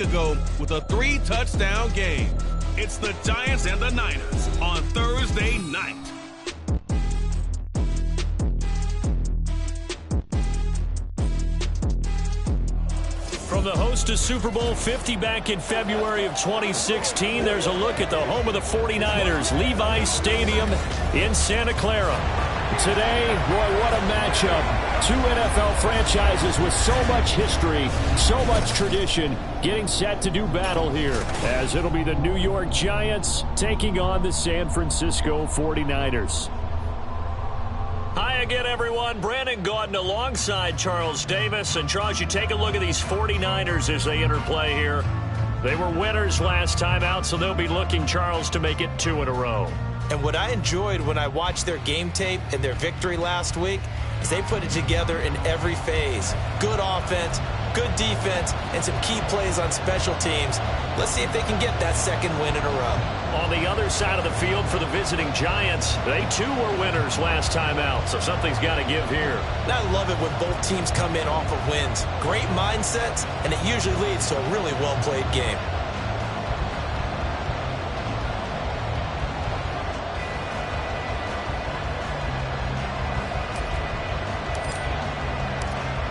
Ago with a 3-touchdown game. It's the Giants and the Niners on Thursday night. From the host of Super Bowl 50 back in February of 2016, there's a look at the home of the 49ers, Levi's Stadium in Santa Clara. Today, boy, what a matchup. Two NFL franchises with so much history, so much tradition, getting set to do battle here, as it'll be the New York Giants taking on the San Francisco 49ers. Hi again, everyone. Brandon Gaudin alongside Charles Davis. And Charles, you take a look at these 49ers as they interplay here. They were winners last time out, so they'll be looking, Charles, to make it 2 in a row. And what I enjoyed when I watched their game tape and their victory last week is they put it together in every phase. Good offense, good defense, and some key plays on special teams. Let's see if they can get that second win in a row. On the other side of the field for the visiting Giants, they too were winners last time out, so something's got to give here. And I love it when both teams come in off of wins. Great mindsets, and it usually leads to a really well-played game.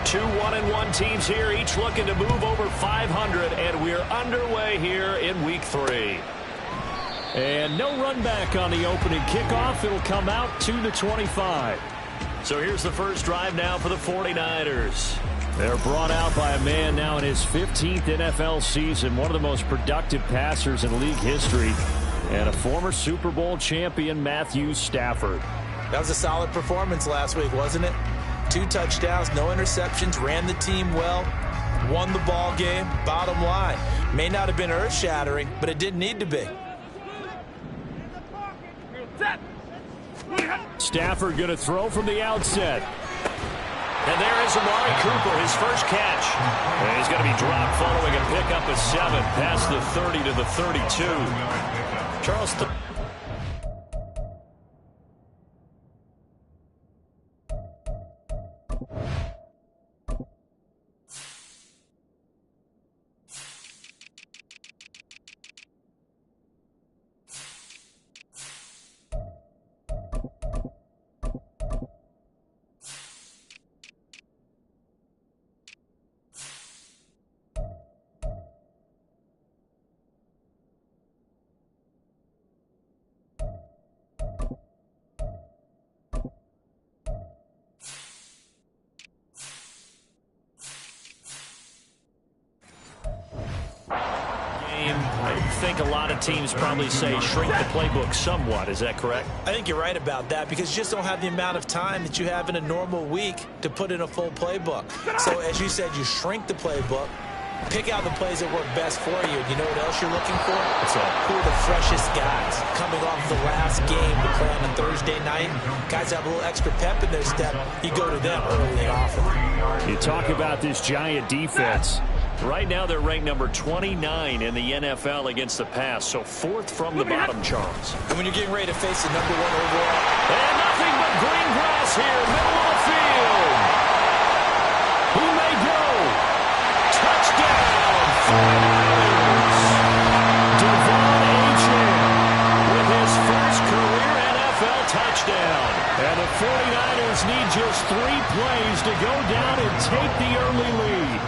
Two 1-1 teams here, each looking to move over 500, and we're underway here in Week 3. And no run back on the opening kickoff. It'll come out to the 25. So here's the first drive now for the 49ers. They're brought out by a man now in his 15th NFL season, one of the most productive passers in league history, and a former Super Bowl champion, Matthew Stafford. That was a solid performance last week, wasn't it? 2 touchdowns, no interceptions, ran the team well, won the ball game. Bottom line, may not have been earth-shattering, but it didn't need to be. Stafford going to throw from the outset. And there is Amari Cooper, his first catch. And he's going to be dropped following a pickup of 7 past the 30 to the 32. Charles. I think a lot of teams probably say shrink the playbook somewhat. Is that correct? I think you're right about that because you just don't have the amount of time that you have in a normal week to put in a full playbook. So as you said, you shrink the playbook, pick out the plays that work best for you. You know what else you're looking for? What's that? Who are the freshest guys coming off the last game to play on a Thursday night? Guys have a little extra pep in their step. You go to them early and often. You talk about this Giant defense. Right now, they're ranked number 29 in the NFL against the pass, so 4th from the bottom, Charles. And when you're getting ready to face the #1 overall. And nothing but green grass here, middle of the field. He may go. Touchdown, 49ers. Devon Achane with his first career NFL touchdown. And the 49ers need just 3 plays to go down and take the early lead.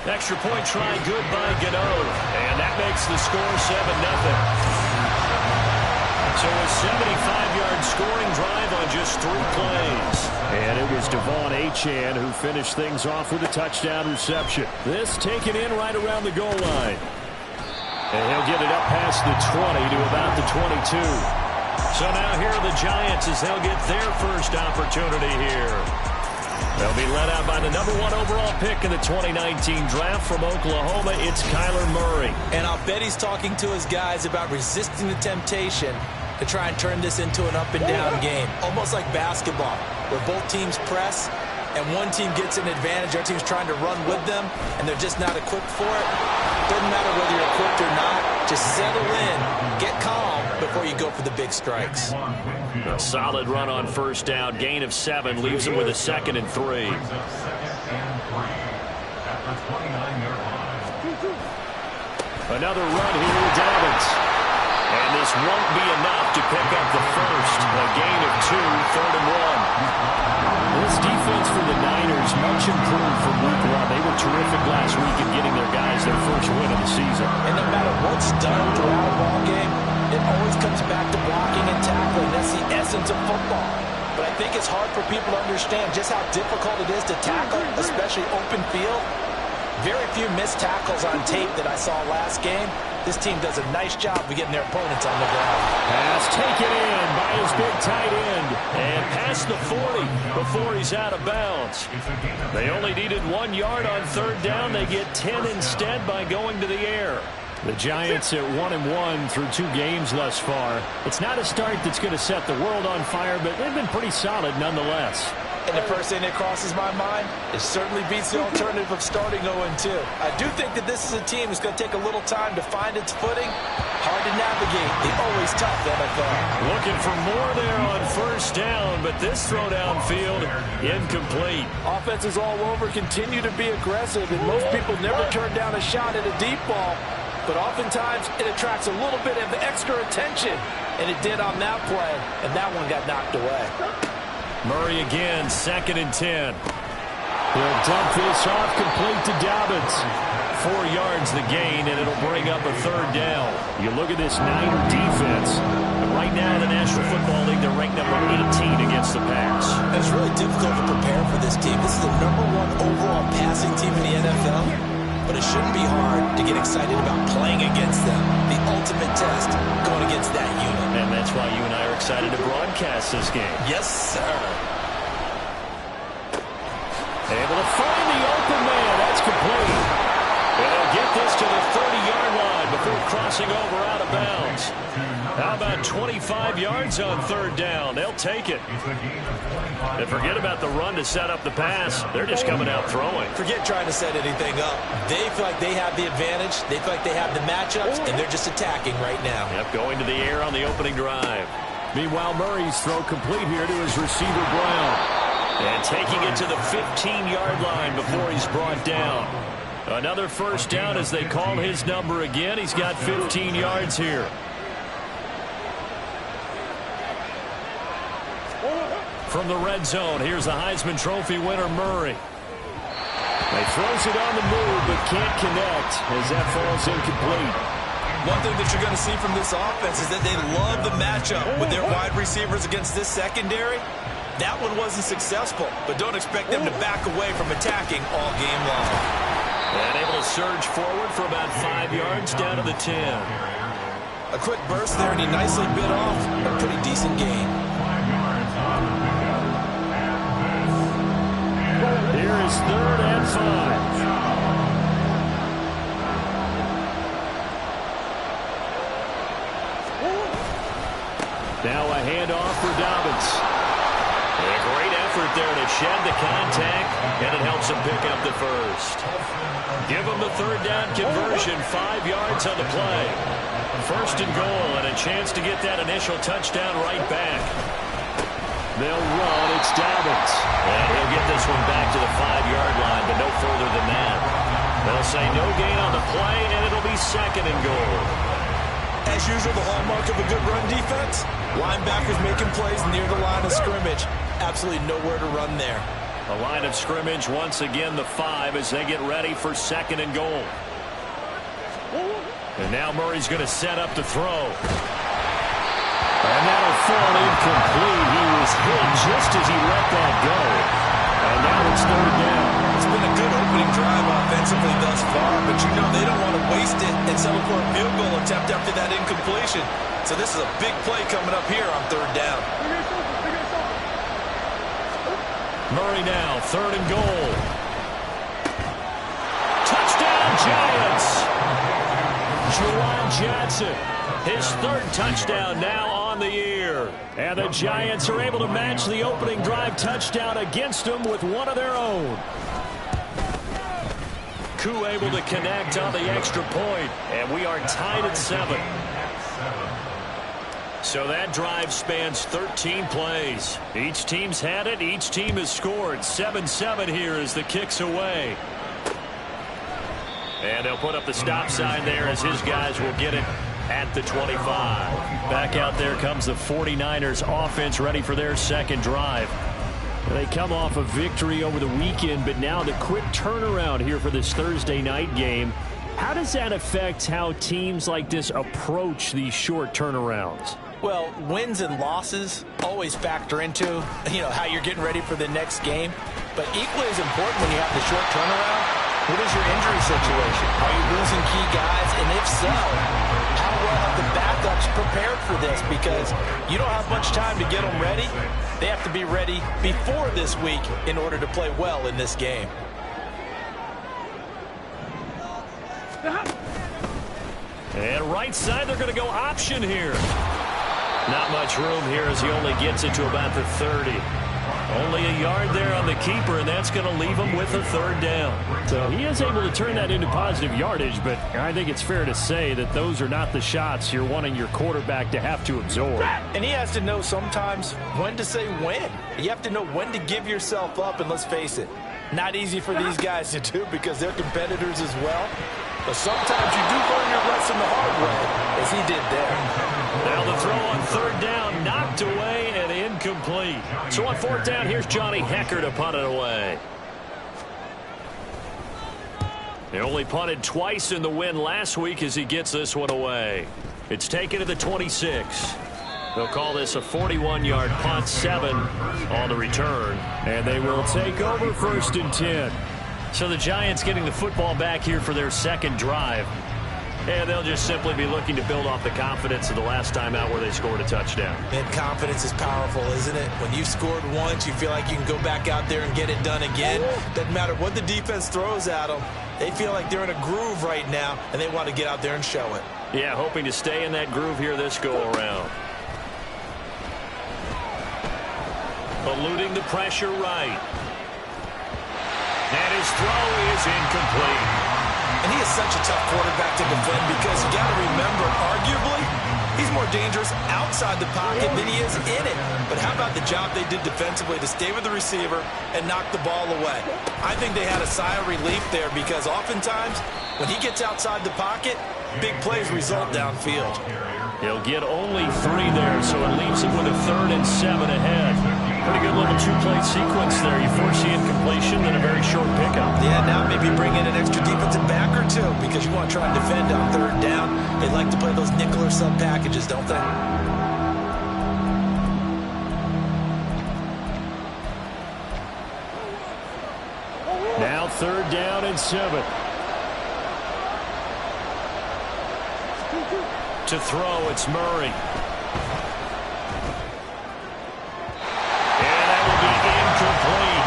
Extra point try good by Gano. And that makes the score 7-0. So a 75-yard scoring drive on just 3 plays. And it was Devon Achane who finished things off with a touchdown reception. This taken in right around the goal line. And he'll get it up past the 20 to about the 22. So now here are the Giants as they'll get their first opportunity here. They'll be led out by the #1 overall pick in the 2019 draft from Oklahoma. It's Kyler Murray. And I'll bet he's talking to his guys about resisting the temptation to try and turn this into an up-and-down game. Almost like basketball, where both teams press, and one team gets an advantage, the other team's trying to run with them, and they're just not equipped for it. Doesn't matter whether you're equipped or not. Just settle in, get calm, before you go for the big strikes. A solid run on first down. Gain of 7 leaves him with a 2nd and 3. Another run here with Dobbins. And this won't be enough to pick up the first. A gain of 2, 3rd and 1. This defense for the Niners, much improved from week 1. They were terrific last week in getting their guys their first win of the season. And no matter what's done throughout a ball game, it always comes back to blocking and tackling. That's the essence of football. But I think it's hard for people to understand just how difficult it is to tackle, especially open field. Very few missed tackles on tape that I saw last game. This team does a nice job of getting their opponents on the ground. Pass taken in by his big tight end. And past the 40 before he's out of bounds. They only needed 1 yard on 3rd down. They get 10 instead by going to the air. The Giants at 1-1 through 2 games thus far. It's not a start that's going to set the world on fire, but they've been pretty solid nonetheless. And the first thing that crosses my mind, it certainly beats the alternative of starting 0-2. I do think that this is a team that's going to take a little time to find its footing. Hard to navigate. The always tough NFL. Looking for more there on first down, but this throw downfield incomplete. Offenses all over continue to be aggressive, and most people never turn down a shot at a deep ball. But oftentimes it attracts a little bit of extra attention, and it did on that play, and that one got knocked away. Murray again, 2nd and 10. He'll dump this off complete to Dobbins. 4 yards the gain, and it'll bring up a 3rd down. You look at this Niner defense. Right now in the National Football League, they're ranked number 18 against the pass. It's really difficult to prepare for this team. This is the #1 overall passing team in the NFL. But it shouldn't be hard to get excited about playing against them. The ultimate test going against that unit. And that's why you and I are excited to broadcast this game. Yes, sir. Able to find the open man. That's complete. And they'll get this to the 30-yard line before crossing over out of bounds. How about 25 yards on 3rd down? They'll take it. And forget about the run to set up the pass. They're just coming out throwing. Forget trying to set anything up. They feel like they have the advantage. They feel like they have the matchups, and they're just attacking right now. Yep, going to the air on the opening drive. Meanwhile, Murray's throw complete here to his receiver, Brown. And taking it to the 15-yard line before he's brought down. Another first down as they call his number again. He's got 15 yards here. From the red zone, here's the Heisman Trophy winner, Murray. He throws it on the move, but can't connect as that falls incomplete. One thing that you're going to see from this offense is that they love the matchup with their wide receivers against this secondary. That one wasn't successful, but don't expect them to back away from attacking all game long. And able to surge forward for about 5 yards down to the 10. A quick burst there, and he nicely bit off a pretty decent gain. Here is 3rd and 5. Now a handoff for Dobbins. A great effort there to shed the contact, and it helps him pick up the first. Give him the 3rd down conversion, 5 yards on the play. 1st and goal, and a chance to get that initial touchdown right back. They'll run. It's Dobbins. And he'll get this one back to the 5-yard line, but no further than that. They'll say no gain on the play, and it'll be 2nd and goal. As usual, the hallmark of a good run defense, linebackers making plays near the line of scrimmage. Absolutely nowhere to run there. A line of scrimmage, once again, the 5 as they get ready for 2nd and goal. And now Murray's going to set up to throw. And that'll fall incomplete. He was hit just as he let that go. And now it's 3rd down. It's been a good opening drive offensively thus far, but you know they don't want to waste it and settle for a field goal attempt after that incompletion. So this is a big play coming up here on 3rd down. Murray now, 3rd and goal. Touchdown, Giants! Juwan Johnson, his 3rd touchdown now on the year. And the Giants are able to match the opening drive touchdown against them with one of their own. Koo able to connect on the extra point, and we are tied at 7. So that drive spans 13 plays. Each team's had it. Each team has scored. 7-7 here as the kick's away. And they'll put up the stop sign there as his guys will get it at the 25. Back out there comes the 49ers offense ready for their second drive. They come off a victory over the weekend, but now the quick turnaround here for this Thursday night game. How does that affect how teams like this approach these short turnarounds? Well, wins and losses always factor into, how you're getting ready for the next game. But equally as important when you have the short turnaround, what is your injury situation? Are you losing key guys? And if so, how well have the backups prepared for this? Because you don't have much time to get them ready. They have to be ready before this week in order to play well in this game. And right side, they're going to go option here. Not much room here as he only gets it to about the 30. Only a yard there on the keeper, and that's going to leave him with a third down. So he is able to turn that into positive yardage, but I think it's fair to say that those are not the shots you're wanting your quarterback to have to absorb. And he has to know sometimes when to say when. You have to know when to give yourself up, and let's face it, not easy for these guys to do because they're competitors as well. But sometimes you do learn your lesson the hard way, as he did there. Now the throw on third down, knocked away and incomplete. So on fourth down, here's Johnny Hecker to punt it away. He only punted twice in the win last week as he gets this one away. It's taken to the 26. They'll call this a 41-yard punt, 7 on the return. And they will take over 1st and 10. So the Giants getting the football back here for their second drive. And they'll just simply be looking to build off the confidence of the last time out where they scored a touchdown. And confidence is powerful, isn't it? When you've scored once, you feel like you can go back out there and get it done again. Doesn't matter what the defense throws at them. They feel like they're in a groove right now, and they want to get out there and show it. Yeah, hoping to stay in that groove here this go-around. Eluding the pressure right. And his throw is incomplete. And he is such a tough quarterback to defend because you got to remember, arguably, he's more dangerous outside the pocket than he is in it. But how about the job they did defensively to stay with the receiver and knock the ball away? I think they had a sigh of relief there because oftentimes when he gets outside the pocket, big plays result downfield. He'll get only 3 there, so it leaves him with a 3rd and 7 ahead. Pretty good little 2-play sequence there. You force the incompletion, then a very short pickup. Yeah, now maybe bring in an extra defensive back or two because you want to try and defend on 3rd down. They like to play those nickel or sub packages, don't they? Now 3rd down and 7. To throw, it's Murray. And that will be incomplete.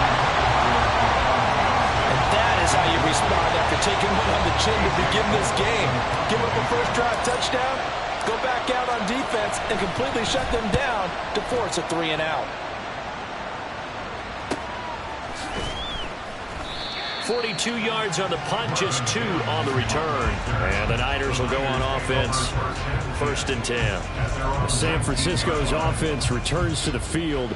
And that is how you respond after taking one on the chin to begin this game. Give up a first drive touchdown, go back out on defense, and completely shut them down to force a 3 and out. 42 yards on the punt, just 2 on the return. And the Niners will go on offense, 1st and 10. San Francisco's offense returns to the field.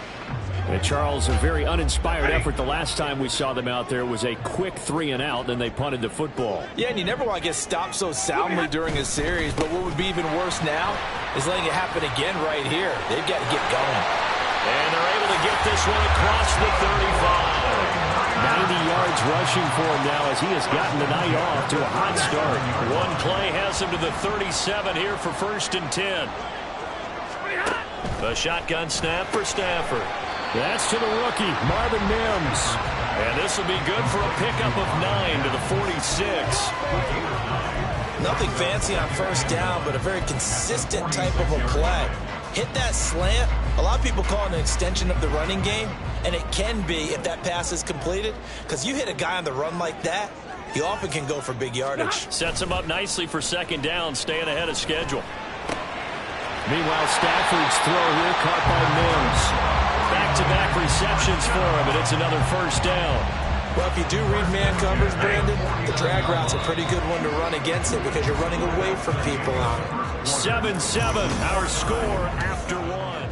And Charles, a very uninspired effort the last time we saw them out there was a quick 3 and out, then they punted the football. Yeah, and you never want to get stopped so soundly during a series, but what would be even worse now is letting it happen again right here. They've got to get going. And they're able to get this one across the 35. 90 yards rushing for him now as he has gotten the night off to a hot start. One play has him to the 37 here for 1st and 10. The shotgun snap for Stafford. That's to the rookie, Marvin Mims. And this will be good for a pickup of 9 to the 46. Nothing fancy on 1st down, but a very consistent type of a play. Hit that slant. A lot of people call it an extension of the running game, and it can be if that pass is completed, because you hit a guy on the run like that, he often can go for big yardage. Sets him up nicely for 2nd down, staying ahead of schedule. Meanwhile, Stafford's throw here caught by Mims. Back-to-back receptions for him, and it's another 1st down. Well, if you do read man coverage, Brandon, the drag route's a pretty good one to run against it because you're running away from people on it. 7-7, our score after one.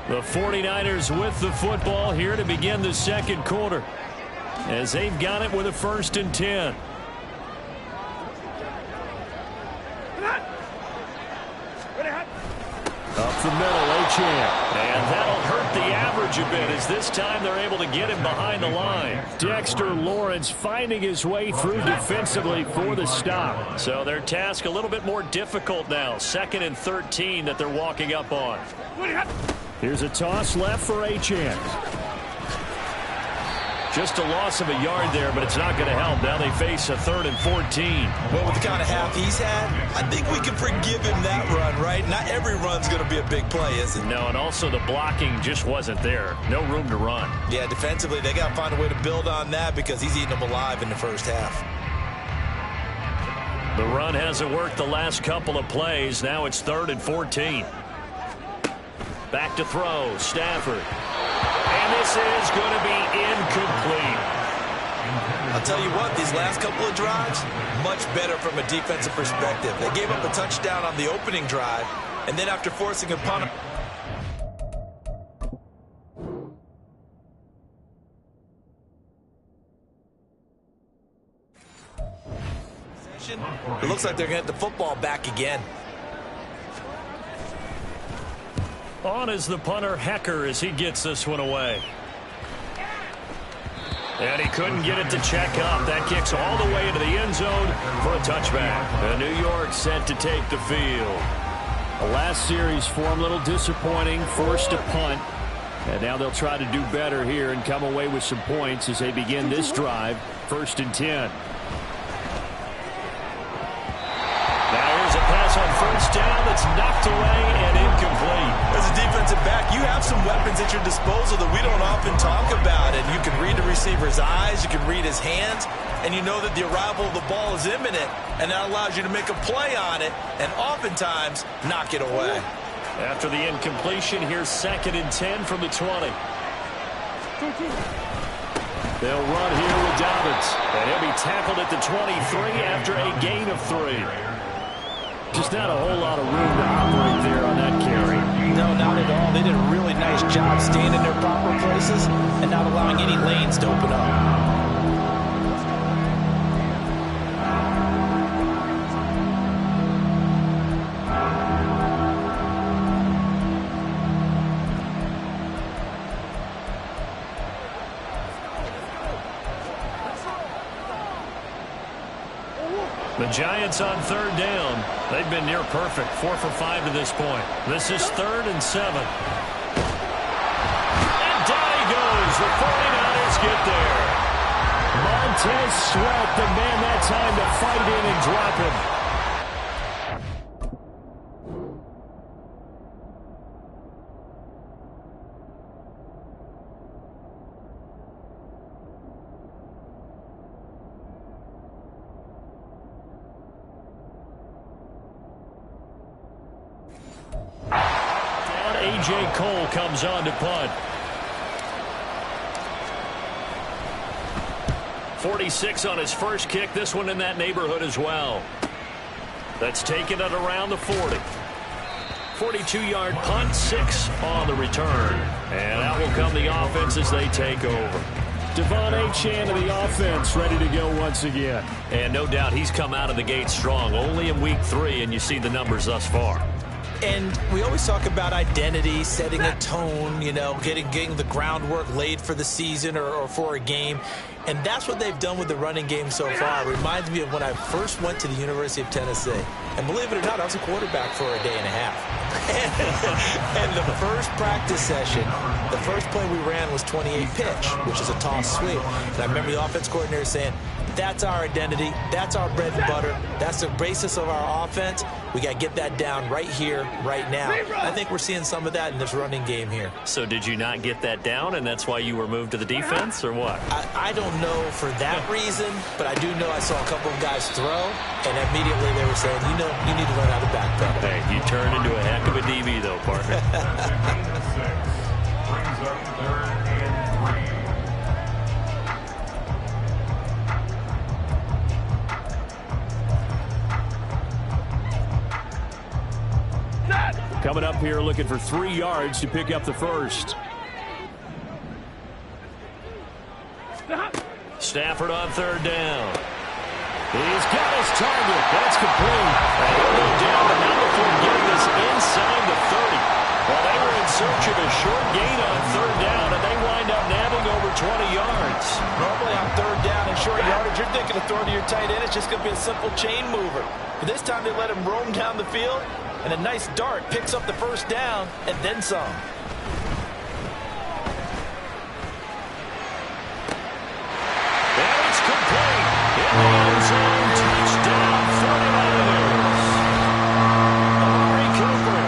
The 49ers with the football here to begin the second quarter, as they've got it with a 1st and 10. Up the middle, Achane. And that'll hurt the average a bit, as this time they're able to get him behind the line. Dexter Lawrence finding his way through defensively for the stop. So their task a little bit more difficult now. 2nd and 13 that they're walking up on. Here's a toss left for Achane. Just a loss of a yard there, but it's not going to help. Now they face a 3rd and 14. Well, with the kind of half he's had, I think we can forgive him that run, right? Not every run's going to be a big play, is it? No, and also the blocking just wasn't there. No room to run. Yeah, defensively, they got to find a way to build on that because he's eating them alive in the first half. The run hasn't worked the last couple of plays. Now it's 3rd and 14. Back to throw, Stafford. And this is going to be incomplete. I'll tell you what, these last couple of drives, much better from a defensive perspective. They gave up a touchdown on the opening drive, and then after forcing a punt. It looks like they're going to get the football back again. On is the punter, Hecker, as he gets this one away. And he couldn't get it to check up. That kicks all the way into the end zone for a touchback. And New York set to take the field. The last series for him, a little disappointing, forced a punt. And now they'll try to do better here and come away with some points as they begin this drive, 1st and 10. Now here's a pass on 1st down that's knocked away and incomplete. As a defensive back, you have some weapons at your disposal that we don't often talk about. And you can read the receiver's eyes, you can read his hands, and you know that the arrival of the ball is imminent, and that allows you to make a play on it and oftentimes knock it away. After the incompletion, here's 2nd and 10 from the 20. They'll run here with Dobbins, and he'll be tackled at the 23 after a gain of 3. Just not a whole lot of room to operate there on that carry. No, not at all. They did a really nice job staying in their proper places and not allowing any lanes to open up. The Giants on 3rd down. They've been near perfect, 4 for 5 to this point. This is 3rd and 7. And down he goes. The 49ers get there. Montez Sweat, the man that time to fight in and drop him. A.J. Cole comes on to punt. 46 on his first kick. This one in that neighborhood as well. That's taken at around the 40. 42-yard punt, 6 on the return. And out will come the offense as they take over. Devon Achane of the offense ready to go once again. And no doubt he's come out of the gate strong. Only in week 3, and you see the numbers thus far. And we always talk about identity, setting a tone, you know, getting the groundwork laid for the season or for a game. And that's what they've done with the running game so far. It reminds me of when I first went to the University of Tennessee. And believe it or not, I was a quarterback for a day and a half. And the first practice session, the first play we ran was 28 pitch, which is a toss sweep. And I remember the offense coordinator saying, that's our identity. That's our bread and butter. That's the basis of our offense. We got to get that down right here, right now. I think we're seeing some of that in this running game here. So did you not get that down, and that's why you were moved to the defense, or what? I don't know for that reason, but I do know I saw a couple of guys throw, and immediately they were saying, you know, you need to learn how to backpedal. Hey, you turned into a heck of a DB, though, partner. coming up here looking for 3 yards to pick up the first. Stafford on third down. He's got his target. That's complete. And he'll go down, but not before getting this inside the 30. Well, they were in search of a short gain on third down, and they wind up nabbing over 20 yards. Normally on third down and short yardage, you're thinking of throwing to your tight end. It's just going to be a simple chain mover. But this time they let him roam down the field, and a nice dart picks up the first down and then some. And it's complete. In the end zone, touchdown, 49ers. Amari Cooper,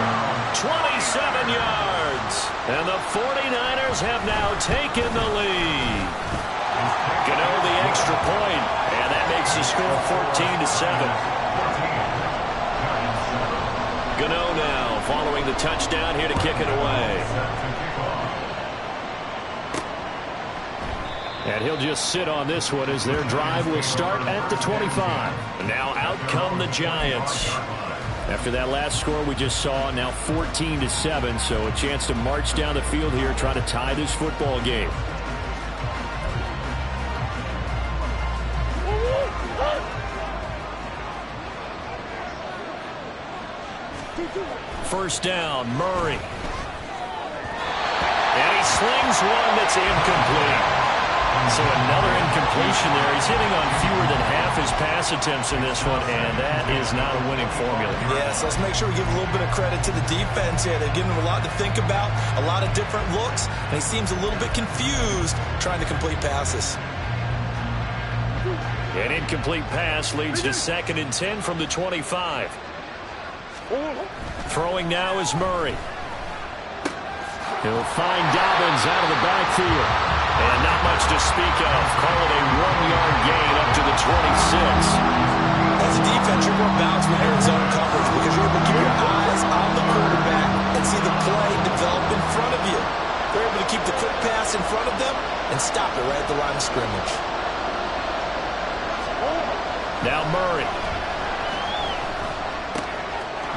27 yards. And the 49ers have now taken the lead. Gano the extra point, and that makes the score 14-7. Gano now following the touchdown here to kick it away. And he'll just sit on this one as their drive will start at the 25. And now out come the Giants. After that last score we just saw, now 14-7, so a chance to march down the field here, trying to tie this football game. First down, Murray. And he slings one that's incomplete. So another incompletion there. He's hitting on fewer than half his pass attempts in this one, and that is not a winning formula. Yes, let's make sure we give a little bit of credit to the defense here. They're giving him a lot to think about, a lot of different looks, and he seems a little bit confused trying to complete passes. An incomplete pass leads to 2nd and 10 from the 25. Throwing now is Murray. He'll find Dobbins out of the backfield. And not much to speak of. Call it a 1-yard gain up to the 26. As a defense, you're more balanced when you're in zone coverage because you're able to keep your eyes on the quarterback and see the play develop in front of you. They're able to keep the quick pass in front of them and stop it right at the line of scrimmage. Now Murray.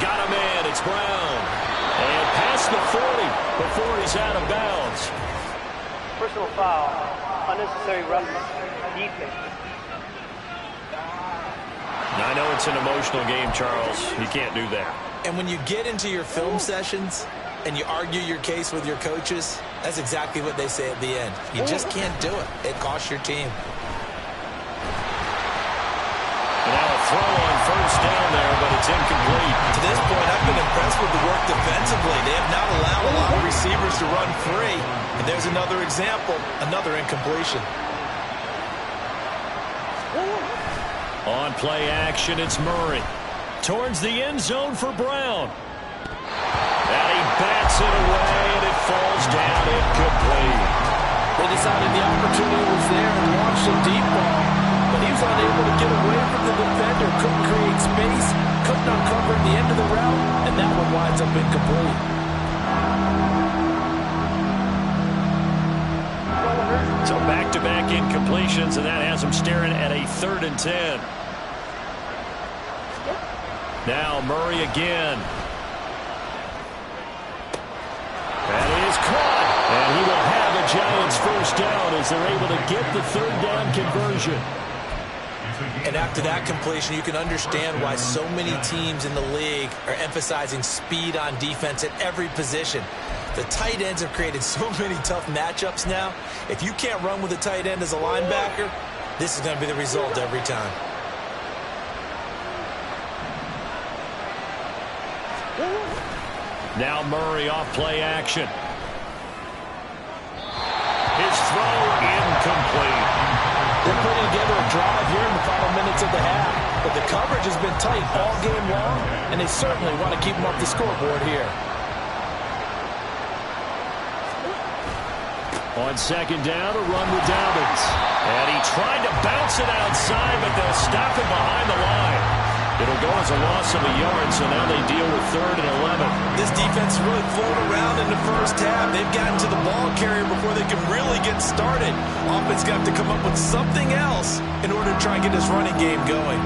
Got a man. It's Brown. And past the 40 before he's out of bounds. Personal foul, unnecessary roughness, defense. Now, I know it's an emotional game, Charles. You can't do that. And when you get into your film sessions and you argue your case with your coaches, that's exactly what they say at the end. You just can't do it. It costs your team. And now a throw on first down there, but it's incomplete. To this point, I've been impressed with the work defensively. They have not allowed a lot of receivers to run free. And there's another example, another incompletion. On play action, it's Murray. Towards the end zone for Brown. And he bats it away, and it falls down incomplete. They decided the opportunity was there and launched a deep ball, but he was unable to get away from the defender, couldn't create space, couldn't uncover the end of the route, and that one winds up incomplete. So back-to-back incompletions, and that has him staring at a 3rd and 10. Now Murray again. That is caught, and he will have a Giants first down as they're able to get the 3rd down conversion. And after that completion, you can understand why so many teams in the league are emphasizing speed on defense at every position. The tight ends have created so many tough matchups now. If you can't run with a tight end as a linebacker, this is going to be the result every time. Now Murray off play action. His throw incomplete. They're putting together a drive here in the final minutes of the half, but the coverage has been tight all game long, and they certainly want to keep them off the scoreboard here. On 2nd down, a run with Dobbins. And he tried to bounce it outside, but they'll stop him behind the line. It'll go as a loss of a yard, so now they deal with 3rd and 11. This defense really flowed around in the first half. They've gotten to the ball carrier before they can really get started. Offense got to come up with something else in order to try and get this running game going.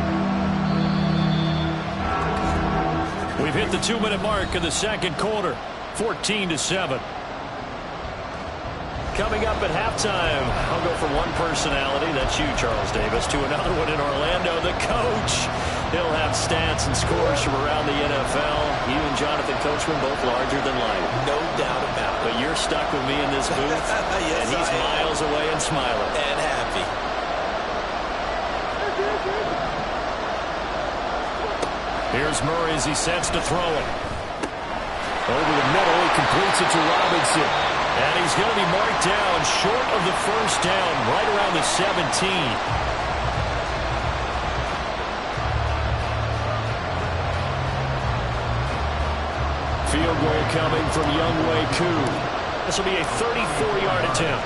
We've hit the 2-minute mark in the second quarter. 14-7. Coming up at halftime, I'll go from one personality, that's you, Charles Davis, to another one in Orlando, the coach. He'll have stats and scores from around the NFL. You and Jonathan Coachman both larger than life. No doubt about it. But you're stuck with me in this booth, yes, and he's miles away and smiling. And happy. Here's Murray as he sets to throw it. Over the middle, he completes it to Robinson. And he's going to be marked down short of the first down, right around the 17. Field goal coming from Younghoe Koo. This will be a 34-yard attempt.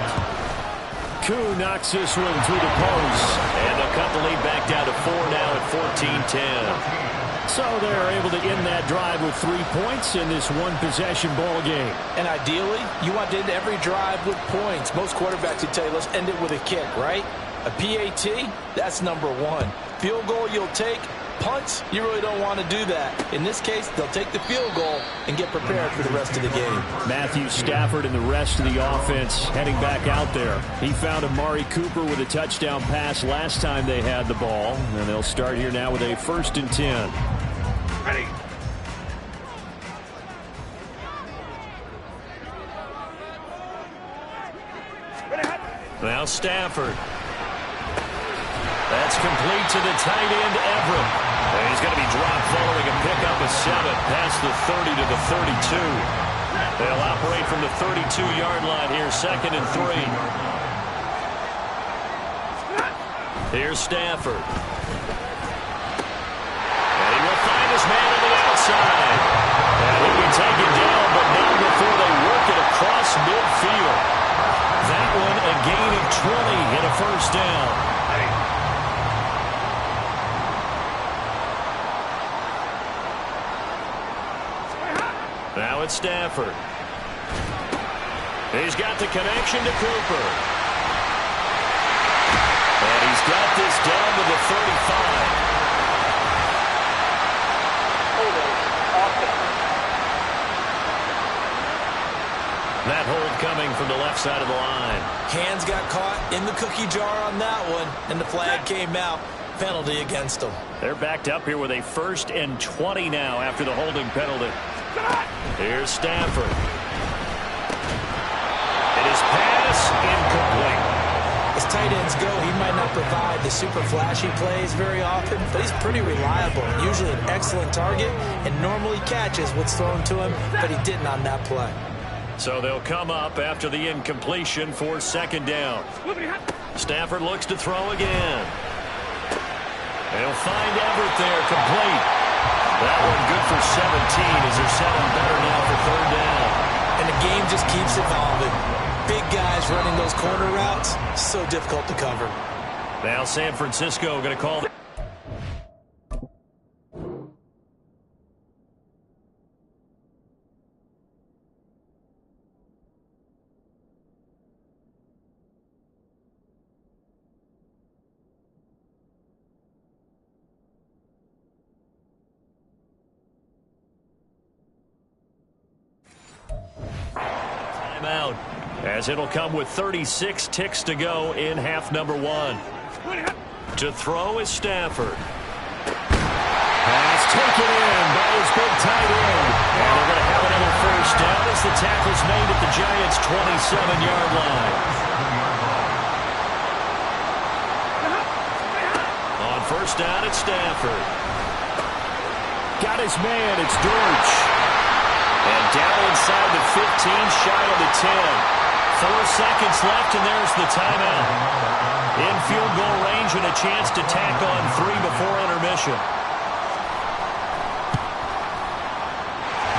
Koo knocks this one through the post. And they'll cut the lead back down to 4 now at 14-10. So they're able to end that drive with 3 points in this one-possession ball game. And ideally, you want to end every drive with points. Most quarterbacks would tell you, let's end it with a kick, right? A PAT, that's number one. Field goal you'll take. Punts, you really don't want to do that. In this case, they'll take the field goal and get prepared for the rest of the game. Matthew Stafford and the rest of the offense heading back out there. He found Amari Cooper with a touchdown pass last time they had the ball. And they'll start here now with a 1st and 10. Ready. Now Stafford. That's complete to the tight end, Everett. And he's going to be dropped following a pickup of 7 past the 30 to the 32. They'll operate from the 32-yard line here, 2nd and 3. Here's Stafford. And he will find his man on the outside. And he'll be taken down, but not before they work it across midfield. That one a gain of 20 and a 1st down. Now it's Stafford. He's got the connection to Cooper. And he's got this down to the 35. That hold coming from the left side of the line. Hands got caught in the cookie jar on that one, and the flag came out. Penalty against them. They're backed up here with a 1st and 20 now after the holding penalty. Here's Stafford. And his pass incomplete. As tight ends go, he might not provide the super flashy plays very often, but he's pretty reliable. Usually an excellent target and normally catches what's thrown to him, but he didn't on that play. So they'll come up after the incompletion for 2nd down. Stafford looks to throw again. They'll find Everett there, complete. That one good for 17 as they're settling better now for 3rd down. And the game just keeps evolving. Big guys running those corner routes, so difficult to cover. Now San Francisco going to call the timeout, as it'll come with 36 ticks to go in half number 1. To throw is Stafford. Pass taken in by his big tight end. And they're going to have another 1st down as the tackle's made at the Giants' 27-yard line. On 1st down, it's Stafford. Got his man, it's Dortch. And down inside the 15, shy of the 10. 4 seconds left, and there's the timeout. In field goal range and a chance to tack on 3 before intermission.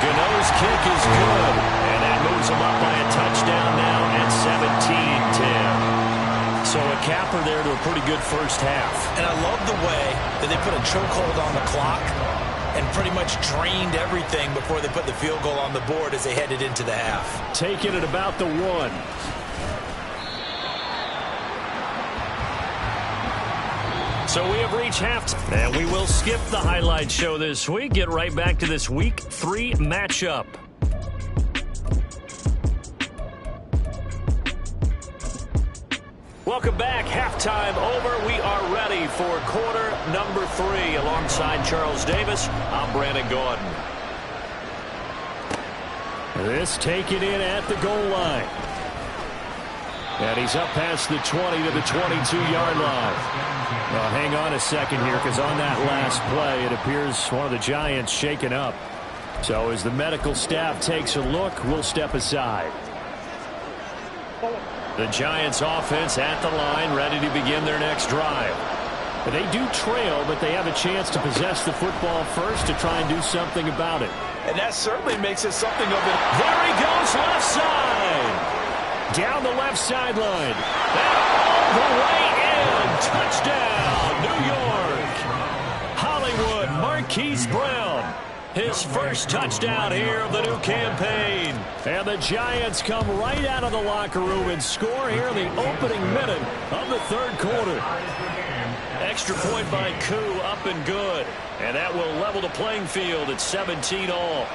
Gano's kick is good, and that moves him up by a touchdown now at 17-10. So a capper there to a pretty good 1st half. And I love the way that they put a chokehold on the clock and pretty much drained everything before they put the field goal on the board as they headed into the half. Taking it about the 1. So we have reached halftime, and we will skip the highlight show this week. Get right back to this Week 3 matchup. Welcome back. Halftime over. We are ready for quarter number 3. Alongside Charles Davis, I'm Brandon Gordon. This taken in at the goal line. And he's up past the 20 to the 22-yard line. Well, hang on a second here, because on that last play, it appears one of the Giants shaken up. So as the medical staff takes a look, we'll step aside. The Giants offense at the line, ready to begin their next drive. They do trail, but they have a chance to possess the football first to try and do something about it. And that certainly makes it something of it. There he goes, left side. Down the left sideline. And all the way in. Touchdown, New York. Hollywood, Marquise Brown. His first touchdown here of the new campaign. And the Giants come right out of the locker room and score here in the opening minute of the third quarter. Extra point by Koo, up and good. And that will level the playing field at 17 all.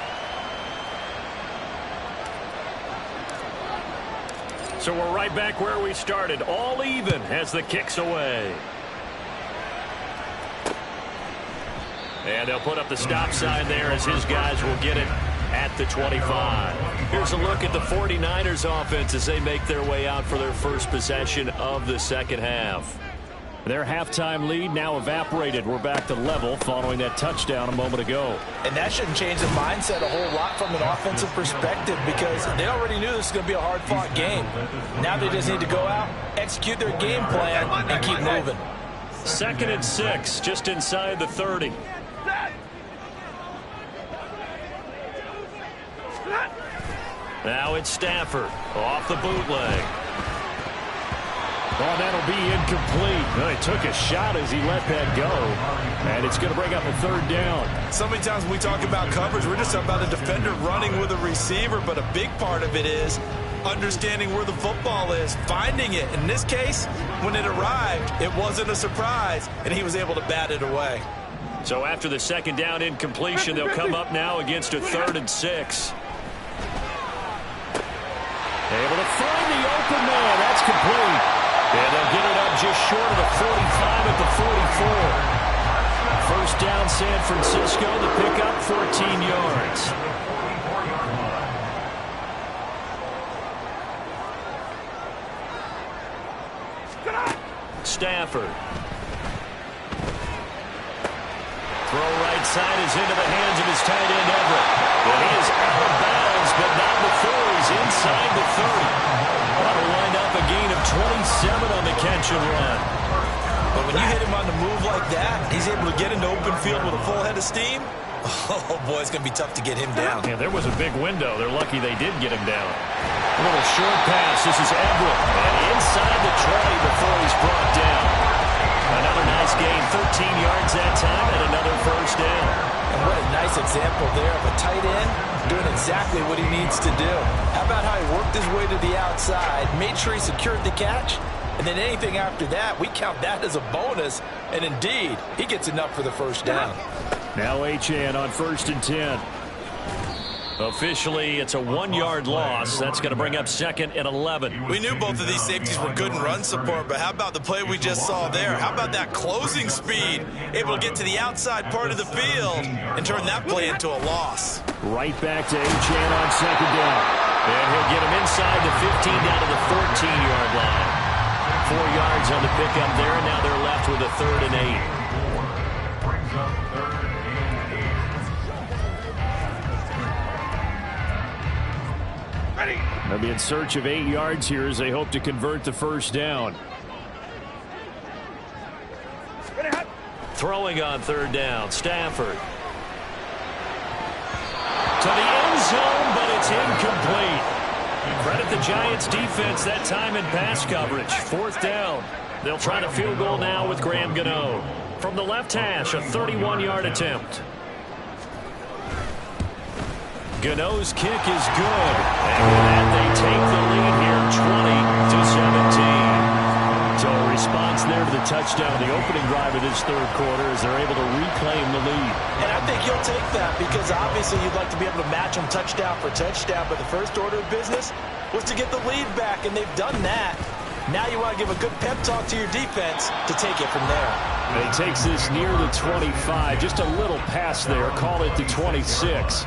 So we're right back where we started, all even as the kick's away. And they'll put up the stop sign there as his guys will get it at the 25. Here's a look at the 49ers offense as they make their way out for their first possession of the second half. Their halftime lead now evaporated. We're back to level following that touchdown a moment ago. And that shouldn't change the mindset a whole lot from an offensive perspective, because they already knew this was going to be a hard-fought game. Now they just need to go out, execute their game plan, and keep moving. 2nd and 6, just inside the 30. Now it's Stafford off the bootleg. Oh, that'll be incomplete. Well, he took a shot as he let that go. And it's going to bring up a third down. So many times when we talk about coverage, we're just talking about a defender running with a receiver, but a big part of it is understanding where the football is, finding it. In this case, when it arrived, it wasn't a surprise, and he was able to bat it away. So after the second down incompletion, they'll come up now against a 3rd and 6. Able to find the open man. That's complete. And they'll get it up just short of the 45 at the 44. First down, San Francisco. The pickup, 14 yards. Stafford. Throw right side is into the hands of his tight end, Everett. And he is out of bounds, but not before he's inside the 30. That'll wind up a gain of 27 on the catch and run. But when you hit him on the move like that, he's able to get into open field with a full head of steam. Oh, boy, it's going to be tough to get him down. Yeah, there was a big window. They're lucky they did get him down. A little short pass. This is Everett. And inside the 20 before he's brought down. Another nice gain, 13 yards that time, and another first down. And what a nice example there of a tight end doing exactly what he needs to do. How about how he worked his way to the outside, made sure he secured the catch, and then anything after that, we count that as a bonus. And indeed, he gets enough for the first down. Now Achane on 1st and 10. Officially, it's a 1-yard loss. That's going to bring up 2nd and 11. We knew both of these safeties were good in run support, but how about the play we just saw there? How about that closing speed? Able to get to the outside part of the field and turn that play into a loss. Right back to Achane on 2nd down. And he'll get him inside the 15 down to the 14-yard line. 4 yards on the pickup there, and now they're left with a 3rd and 8. They'll be in search of 8 yards here as they hope to convert the first down. Throwing on 3rd down, Stafford. To the end zone, but it's incomplete. Credit the Giants defense that time in pass coverage. 4th down. They'll try to field goal now with Graham Gano. From the left hash, a 31-yard attempt. Gano's kick is good. And with that, they take the lead here, 20-17. So a response gets there to the touchdown, the opening drive of this third quarter, as they're able to reclaim the lead. And I think you'll take that because obviously you'd like to be able to match them touchdown for touchdown, but the first order of business was to get the lead back, and they've done that. Now you want to give a good pep talk to your defense to take it from there. And he takes this near the 25. Just a little pass there. Call it the 26.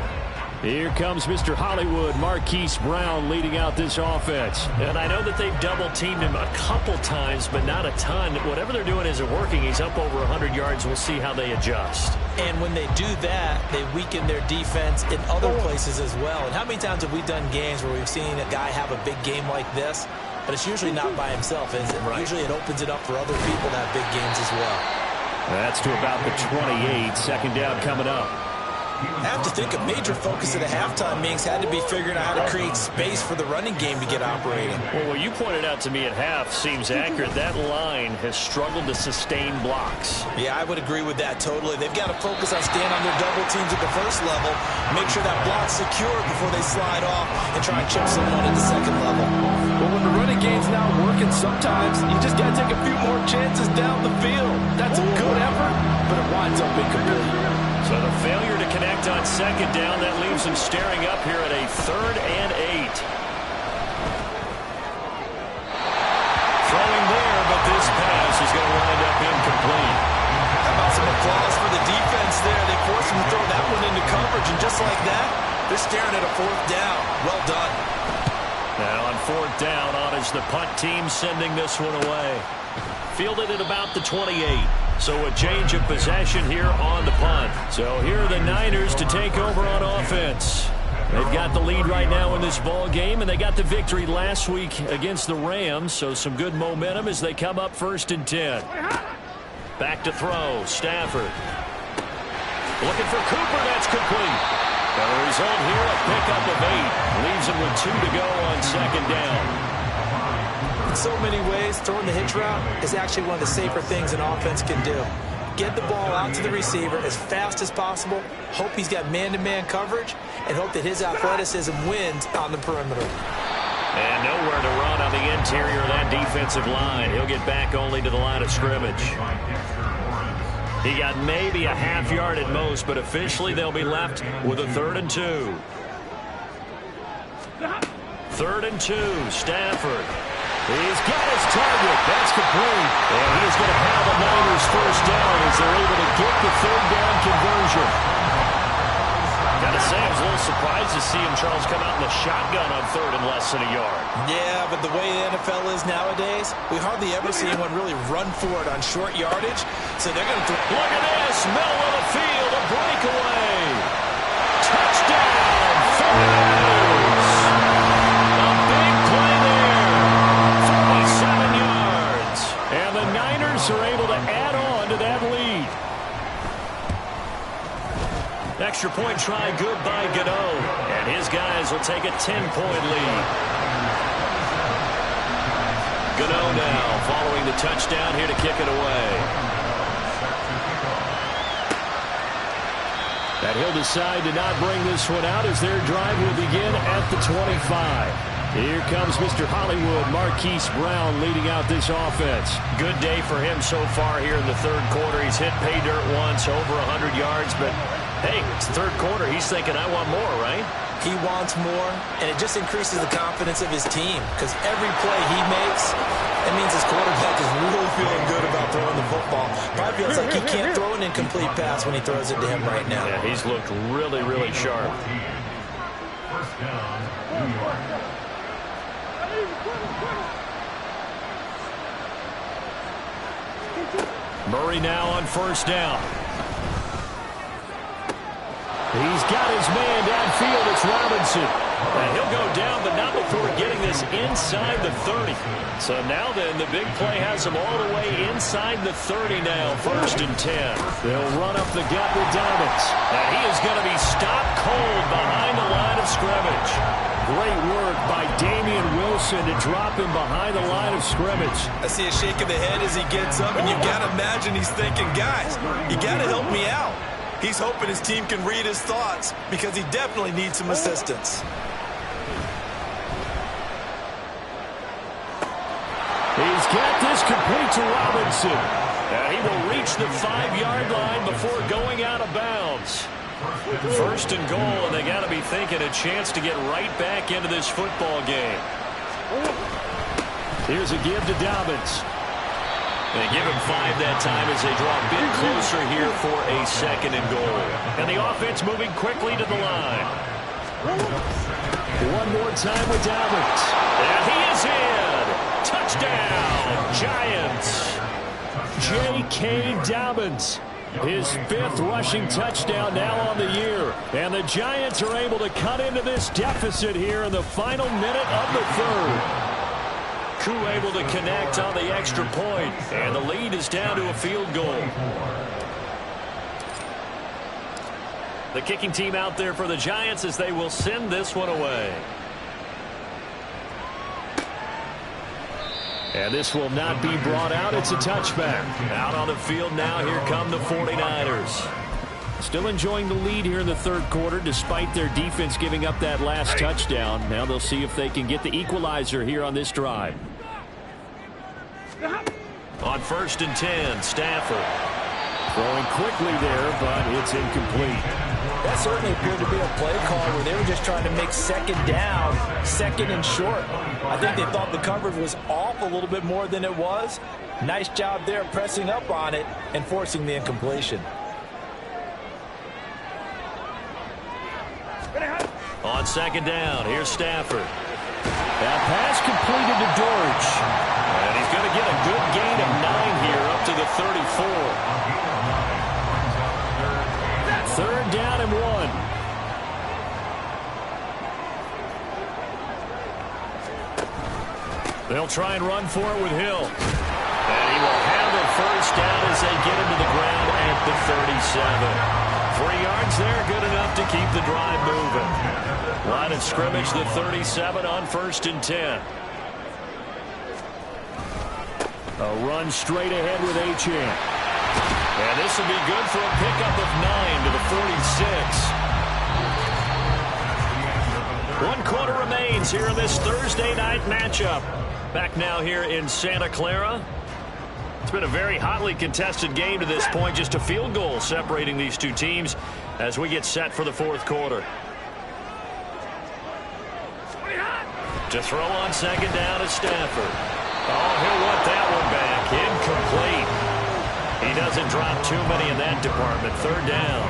Here comes Mr. Hollywood, Marquise Brown, leading out this offense. And I know that they've double-teamed him a couple times, but not a ton. Whatever they're doing isn't working. He's up over 100 yards. We'll see how they adjust. And when they do that, they weaken their defense in other places as well. And how many times have we done games where we've seen a guy have a big game like this? But it's usually not by himself, is it? Right. Usually it opens it up for other people to have big games as well. That's to about the 28. Second down coming up. I have to think a major focus of the halftime meetings had to be figuring out how to create space for the running game to get operating. Well, what you pointed out to me at half seems accurate. That line has struggled to sustain blocks. Yeah, I would agree with that totally. They've got to focus on staying on their double teams at the first level, make sure that block's secure before they slide off and try and chip someone at the second level. Well, when the running game's not working, sometimes you just got to take a few more chances down the field. That's a good effort, but it winds up incomplete. So the failure to connect on second down, that leaves him staring up here at a 3rd and 8. Throwing there, but this pass is going to wind up incomplete. How about some applause for the defense there? They forced him to throw that one into coverage, and just like that, they're staring at a 4th down. Well done. Now on 4th down, on is the punt team sending this one away. Fielded at about the 28. So a change of possession here on the punt. So here are the Niners to take over on offense. They've got the lead right now in this ball game, and they got the victory last week against the Rams. So some good momentum as they come up 1st and 10. Back to throw. Stafford. Looking for Cooper. That's complete. The result here, a pickup of 8. Leaves him with 2 to go on second down. In so many ways, throwing the hitch route is actually one of the safer things an offense can do. Get the ball out to the receiver as fast as possible, hope he's got man-to-man coverage, and hope that his athleticism wins on the perimeter. And nowhere to run on the interior of that defensive line. He'll get back only to the line of scrimmage. He got maybe a half yard at most, but officially they'll be left with a 3rd and 2. 3rd and 2, Stafford. He's got his target. That's complete. And he's going to have the Niners 1st down as they're able to get the 3rd down conversion. Got to say, I was a little surprised to see him, Charles, come out in the shotgun on 3rd and less than a yard. Yeah, but the way the NFL is nowadays, we hardly ever see anyone really run for it on short yardage. So they're going to look at this. Middle of the field, a breakaway. Touchdown, 49ers. A big play there. 47 yards. And the Niners are able to add on to that lead. Extra point try good by Gano. And his guys will take a 10-point lead. Gano now following the touchdown here to kick it away. And he'll decide to not bring this one out as their drive will begin at the 25. Here comes Mr. Hollywood, Marquise Brown, leading out this offense. Good day for him so far here in the 3rd quarter. He's hit pay dirt once, over 100 yards, but hey, it's the 3rd quarter. He's thinking, I want more, right? He wants more, and it just increases the confidence of his team because every play he makes, it means his quarterback is really feeling good about throwing the football. Probably feels like he can't throw an incomplete pass when he throws it to him right now. Yeah, he's looked really, really sharp. Murray now on 1st down. He's got his man downfield. It's Robinson. And he'll go down, but not before getting this inside the 30. So now then, the big play has him all the way inside the 30 now. 1st and 10. They'll run up the gut with Dobbins. And he is going to be stopped cold behind the line of scrimmage. Great work by Damian Wilson to drop him behind the line of scrimmage. I see a shake of the head as he gets up, and you got to imagine he's thinking, guys, you got to help me out. He's hoping his team can read his thoughts because he definitely needs some assistance. He's got this complete to Robinson. And he will reach the 5-yard line before going out of bounds. First and goal, and they got to be thinking a chance to get right back into this football game. Here's a give to Dobbins. They give him 5 that time as they draw a bit closer here for a second and goal. And the offense moving quickly to the line. One more time with Dobbins. And he is in. Touchdown, Giants. J.K. Dobbins. His 5th rushing touchdown now on the year. And the Giants are able to cut into this deficit here in the final minute of the 3rd. Koo able to connect on the extra point, and the lead is down to a field goal. The kicking team out there for the Giants as they will send this one away. And this will not be brought out. It's a touchback. Out on the field now, here come the 49ers. Still enjoying the lead here in the 3rd quarter despite their defense giving up that last touchdown. Now they'll see if they can get the equalizer here on this drive. On 1st and 10, Stafford. Throwing quickly there, but it's incomplete. That certainly appeared to be a play call where they were just trying to make second down, second and short. I think they thought the coverage was off a little bit more than it was. Nice job there pressing up on it and forcing the incompletion. On 2nd down, here's Stafford. That pass completed to Dortch. And he's going to get a good gain of 9 here up to the 34. 3rd down and 1. They'll try and run for it with Hill. And he will have a 1st down as they get him to the ground at the 37. 3 yards there, good enough to keep the drive moving. Line of scrimmage, the 37 on 1st and 10. A run straight ahead with Achane. And this will be good for a pickup of 9 to the 46. 1 quarter remains here in this Thursday night matchup. Back now here in Santa Clara. It's been a very hotly contested game to this point. Just a field goal separating these two teams as we get set for the 4th quarter. To throw on 2nd down is Stafford. Oh, he'll want that one back. Incomplete. He doesn't drop too many in that department. 3rd down.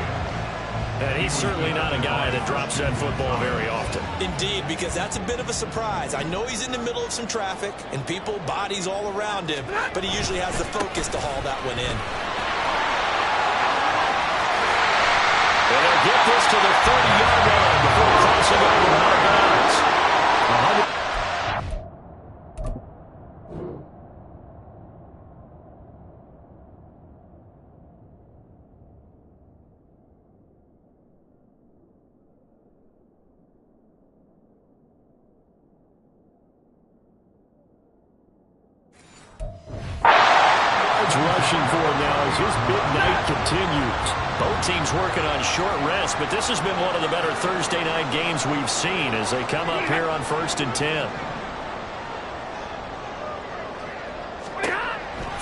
And he's certainly not a guy that drops that football very often. Indeed, because that's a bit of a surprise. I know he's in the middle of some traffic and people, bodies all around him, but he usually has the focus to haul that one in. And they'll get this to the 30-yard line before crossing over and out of bounds. Rushing for him now as his big night continues. Both teams working on short rest, but this has been one of the better Thursday night games we've seen as they come up here on 1st and 10.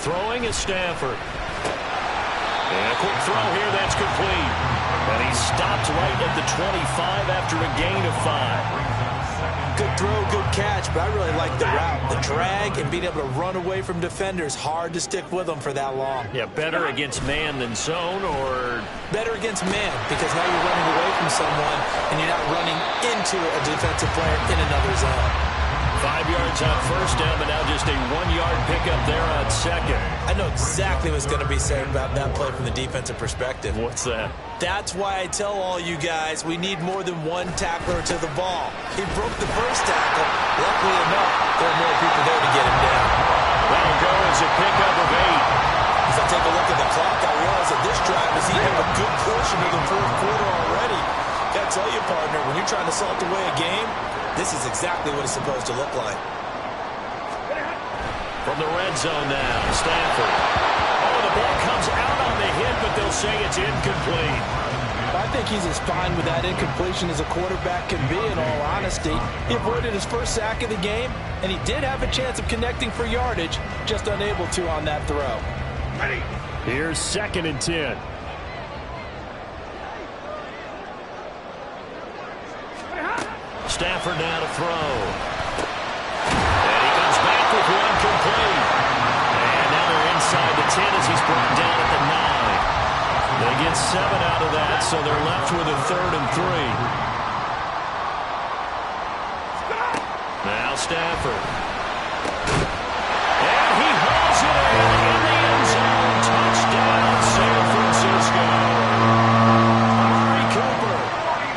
Throwing is Stafford. And a quick throw here, that's complete. And he stopped right at the 25 after a gain of 5. Good throw, good catch, but I really like the route. The drag and being able to run away from defenders, hard to stick with them for that long. Yeah, better against man than zone, or? Better against man, because now you're running away from someone and you're not running into a defensive player in another zone. 5 yards on 1st down, but now just a 1-yard pickup there on 2nd. I know exactly what's going to be said about that play from the defensive perspective. What's that? That's why I tell all you guys we need more than one tackler to the ball. He broke the first tackle. Luckily enough, there are more people there to get him down. That'll go as a pickup of 8. As I take a look at the clock, I realize that this drive is eating a good portion of the 4th quarter already. Got to tell you, partner, when you're trying to salt away a game, this is exactly what it's supposed to look like. From the red zone now, Stafford. Oh, the ball comes out on the hit, but they'll say it's incomplete. I think he's as fine with that incompletion as a quarterback can be, in all honesty. He avoided his first sack of the game, and he did have a chance of connecting for yardage, just unable to on that throw. Ready. Here's 2nd and 10. Stafford now to throw. And he comes back with one complete. And now they're inside the 10 as he's brought down at the 9. They get 7 out of that, so they're left with a 3rd and 3. Now Stafford. And he hauls it in the end zone. Touchdown, San Francisco. Amari Cooper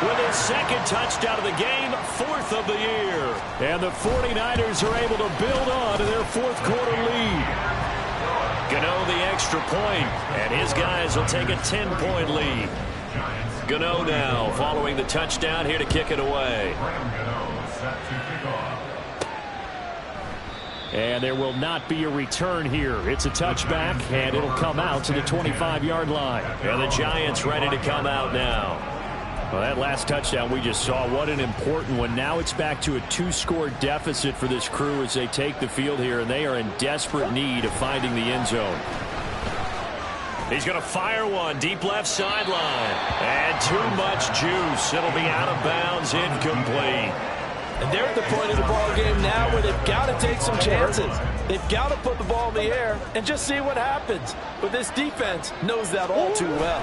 with his 2nd touchdown of the game, 4th of the year. And the 49ers are able to build on to their 4th quarter lead. Gano the extra point, and his guys will take a 10-point lead. Gano now following the touchdown here to kick it away. And there will not be a return here. It's a touchback, and it'll come out to the 25-yard line. And the Giants ready to come out now. Well, that last touchdown we just saw, what an important one. Now it's back to a 2-score deficit for this crew as they take the field here, and they are in desperate need of finding the end zone. He's going to fire one deep left sideline. And too much juice. It'll be out of bounds, incomplete. And they're at the point of the ball game now where they've got to take some chances. They've got to put the ball in the air and just see what happens. But this defense knows that all too well.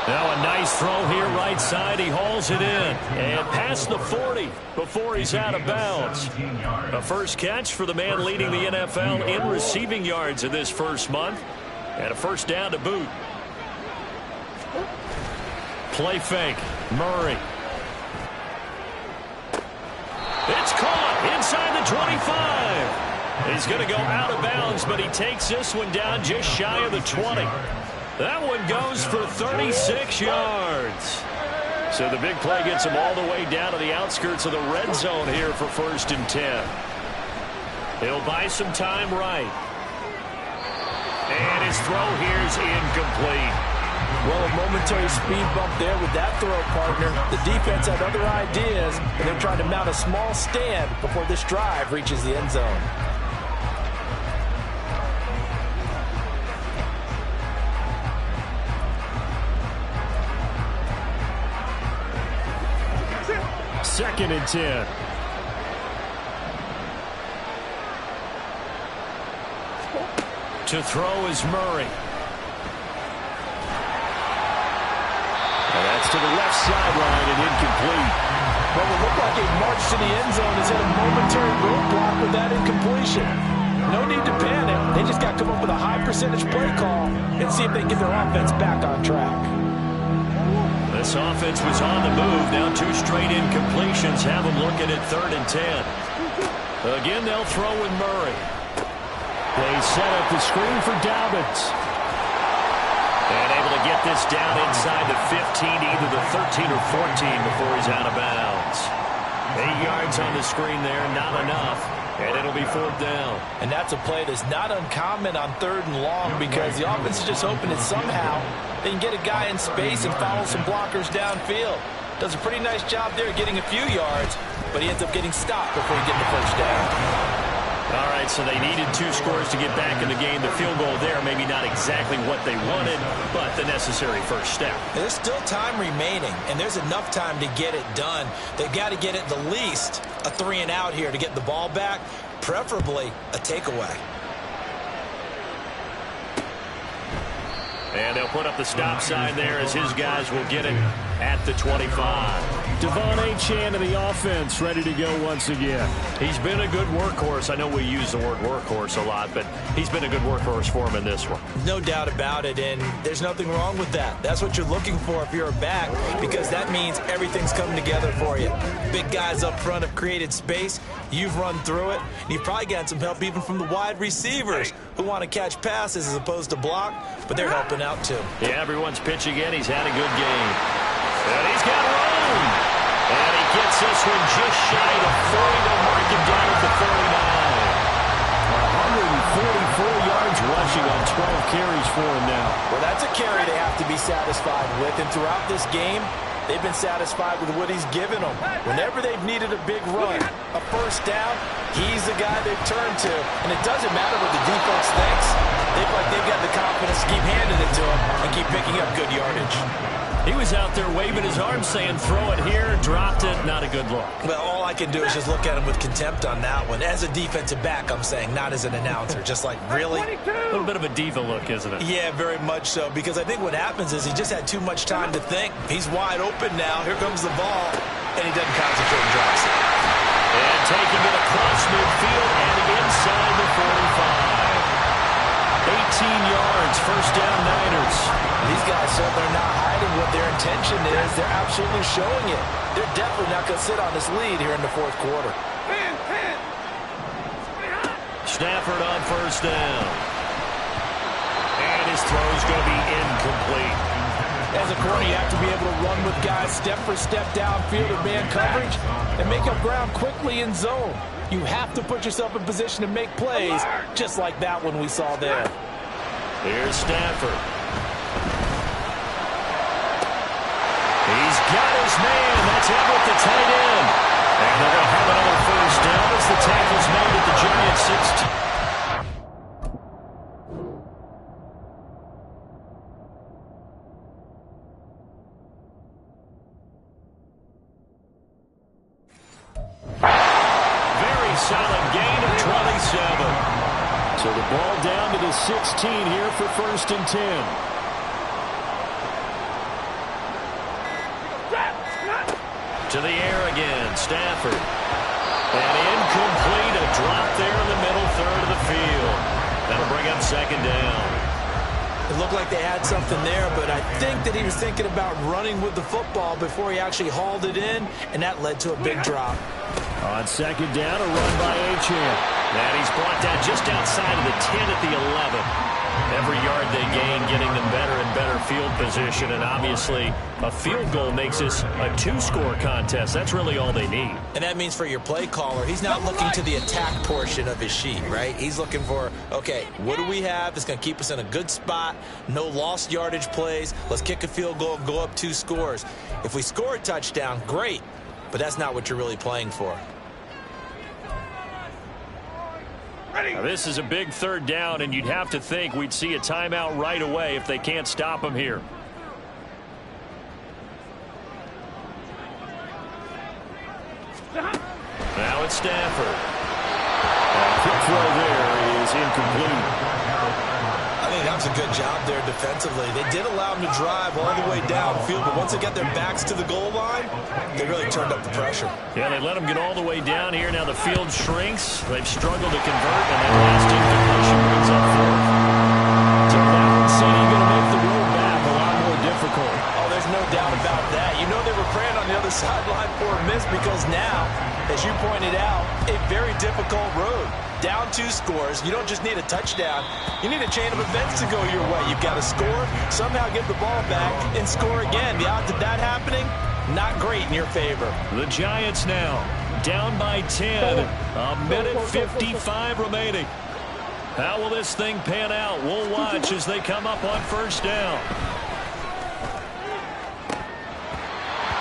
Now a nice throw here right side. He hauls it in. And past the 40 before he's out of bounds. A first catch for the man leading the NFL in receiving yards in this first month. And a first down to boot. Play fake. Murray. It's caught inside the 25. He's going to go out of bounds, but he takes this one down just shy of the 20. That one goes for 36 yards. So the big play gets him all the way down to the outskirts of the red zone here for 1st and 10. He'll buy some time right. And his throw here is incomplete. Well, a momentary speed bump there with that throw, partner. The defense had other ideas, and they're trying to mount a small stand before this drive reaches the end zone. Second and 10. To throw is Murray. And that's to the left sideline and incomplete. Well, it looked like a march to the end zone has hit a momentary roadblock with that incompletion. No need to panic. They just got to come up with a high percentage play call and see if they can get their offense back on track. This offense was on the move. Now 2 straight incompletions have them looking at 3rd and 10. Again, they'll throw with Murray. They set up the screen for Dobbins. And able to get this down inside the 15, either the 13 or 14 before he's out of bounds. 8 yards on the screen there, not enough. And it'll be 4th down. And that's a play that's not uncommon on 3rd and long because the offense is just hoping that somehow they can get a guy in space and follow some blockers downfield. Does a pretty nice job there getting a few yards, but he ends up getting stopped before he gets the first down. All right, so they needed 2 scores to get back in the game. The field goal there, maybe not exactly what they wanted, but the necessary first step. There's still time remaining, and there's enough time to get it done. They've got to get at the least a 3 and out here to get the ball back, preferably a takeaway. And they'll put up the stop sign there as his guys will get it at the 25. Devon Achane of the offense ready to go once again. He's been a good workhorse. I know we use the word workhorse a lot, but he's been a good workhorse for him in this one. No doubt about it, and there's nothing wrong with that. That's what you're looking for if you're a back, because that means everything's coming together for you. Big guys up front have created space. You've run through it. And you've probably gotten some help even from the wide receivers who want to catch passes as opposed to block, but they're helping out too. Yeah, everyone's pitching in. He's had a good game. And he's got room. And he gets this one just shy of 40. They'll mark him down at the 49. 144 yards rushing on 12 carries for him now. Well, that's a carry they have to be satisfied with. And throughout this game, they've been satisfied with what he's given them. Whenever they've needed a big run, a first down, he's the guy they've turned to. And it doesn't matter what the defense thinks. They feel like they've got the confidence to keep handing it to him and keep picking up good yardage. He was out there waving his arms saying, throw it here, dropped it, not a good look. Well, all I can do is just look at him with contempt on that one. As a defensive back, I'm saying, not as an announcer. Just like, really? A little bit of a diva look, isn't it? Yeah, very much so. Because I think what happens is he just had too much time to think. He's wide open now. Here comes the ball. And he doesn't concentrate and drops it. And taking it across midfield and inside the 45. 18 yards, first down Niners. These guys certainly are not hiding what their intention is. They're absolutely showing it. They're definitely not going to sit on this lead here in the fourth quarter. Stafford on first down. And his throw is going to be incomplete. As a corner, you have to be able to run with guys step for step downfield in man coverage and make up ground quickly in zone. You have to put yourself in position to make plays, just like that one we saw there. Here's Stafford. He's got his man. That's him with the tight end. And they're going to have another first down as the tackle's made at the Giants 16. Solid gain of 27. So the ball down to the 16 here for first and 10. To the air again, Stafford. And incomplete, a drop there in the middle third of the field. That'll bring up second down. It looked like they had something there, but I think that he was thinking about running with the football before he actually hauled it in, and that led to a big drop. On second down, a run by Achane. And he's brought down just outside of the 10 at the 11. Every yard they gain, getting them better and better field position. And obviously, a field goal makes this a two-score contest. That's really all they need. And that means for your play caller, he's not looking to the attack portion of his sheet, right? He's looking for, okay, what do we have that's going to keep us in a good spot? No lost yardage plays. Let's kick a field goal and go up 2 scores. If we score a touchdown, great. But that's not what you're really playing for. Now, this is a big third down, and you'd have to think we'd see a timeout right away if they can't stop him here. Now it's Stafford. A quick throw there is incomplete. I think that was a good job there defensively. They did allow him to drive all the way downfield, but once they got their backs to the goal line, they really turned up the pressure. Yeah, they let him get all the way down here. Now the field shrinks. They've struggled to convert, and that last incompletion brings up fourth. So that one seeing going to make the road back a lot more difficult. Oh, there's no doubt about that. You know they were praying on the other sideline for a miss because now, as you pointed out, a very difficult road. Down 2 scores. You don't just need a touchdown. You need a chain of events to go your way. You've got to score, somehow get the ball back, and score again. The odds of that happening, not great in your favor. The Giants now down by 10. A minute 55 remaining. How will this thing pan out? We'll watch as they come up on first down.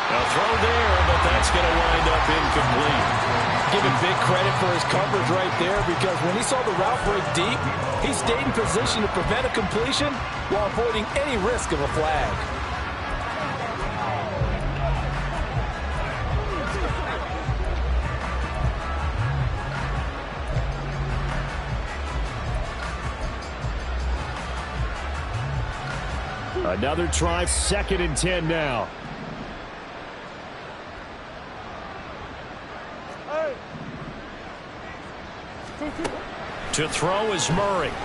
A throw there, but that's going to wind up incomplete. Give him big credit for his coverage right there, because when he saw the route break deep, he stayed in position to prevent a completion while avoiding any risk of a flag. Another try, 2nd and 10 now. To throw is Murray. And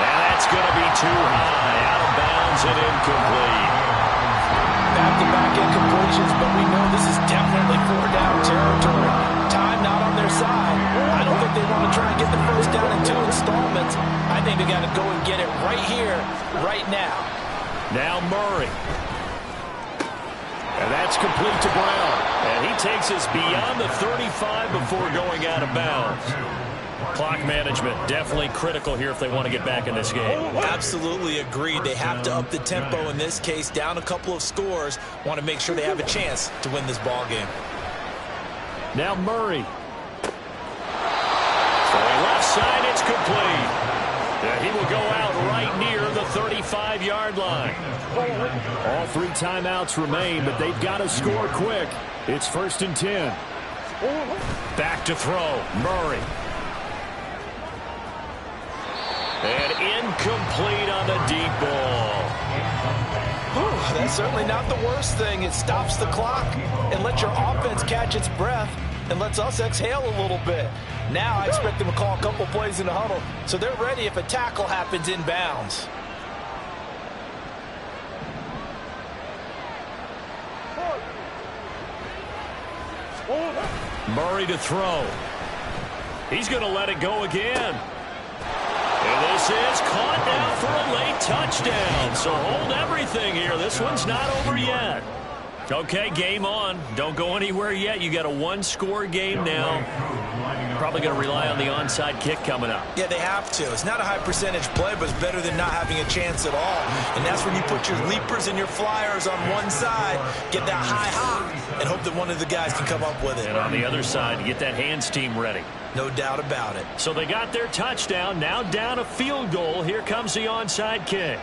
that's going to be too high. Out of bounds and incomplete. Back-to-back incompletions, but we know this is definitely 4-down territory. Time not on their side. I don't think they want to try and get the first down in 2 installments. I think they got to go and get it right here, right now. Now Murray. And that's complete to Brown. And he takes us beyond the 35 before going out of bounds. Clock management, definitely critical here if they want to get back in this game. Absolutely agreed. They have to up the tempo in this case, down a couple of scores. Want to make sure they have a chance to win this ball game. Now Murray. Throwing left side, it's complete. And he will go out right near the 35-yard line. All 3 timeouts remain, but they've got to score quick. It's 1st and 10. Back to throw, Murray. And incomplete on the deep ball. Whew, that's certainly not the worst thing. It stops the clock and lets your offense catch its breath and lets us exhale a little bit. Now I expect them to call a couple plays in the huddle so they're ready if a tackle happens inbounds. Murray to throw. He's going to let it go again. And this is caught now for a late touchdown. So hold everything here. This one's not over yet. Okay, game on. Don't go anywhere yet. You got a 1-score game now. Probably going to rely on the onside kick coming up. Yeah, they have to. It's not a high percentage play, but it's better than not having a chance at all. And that's when you put your leapers and your flyers on one side, get that high hop, and hope that one of the guys can come up with it. And on the other side, get that hands team ready. No doubt about it. So they got their touchdown. Now down a field goal. Here comes the onside kick.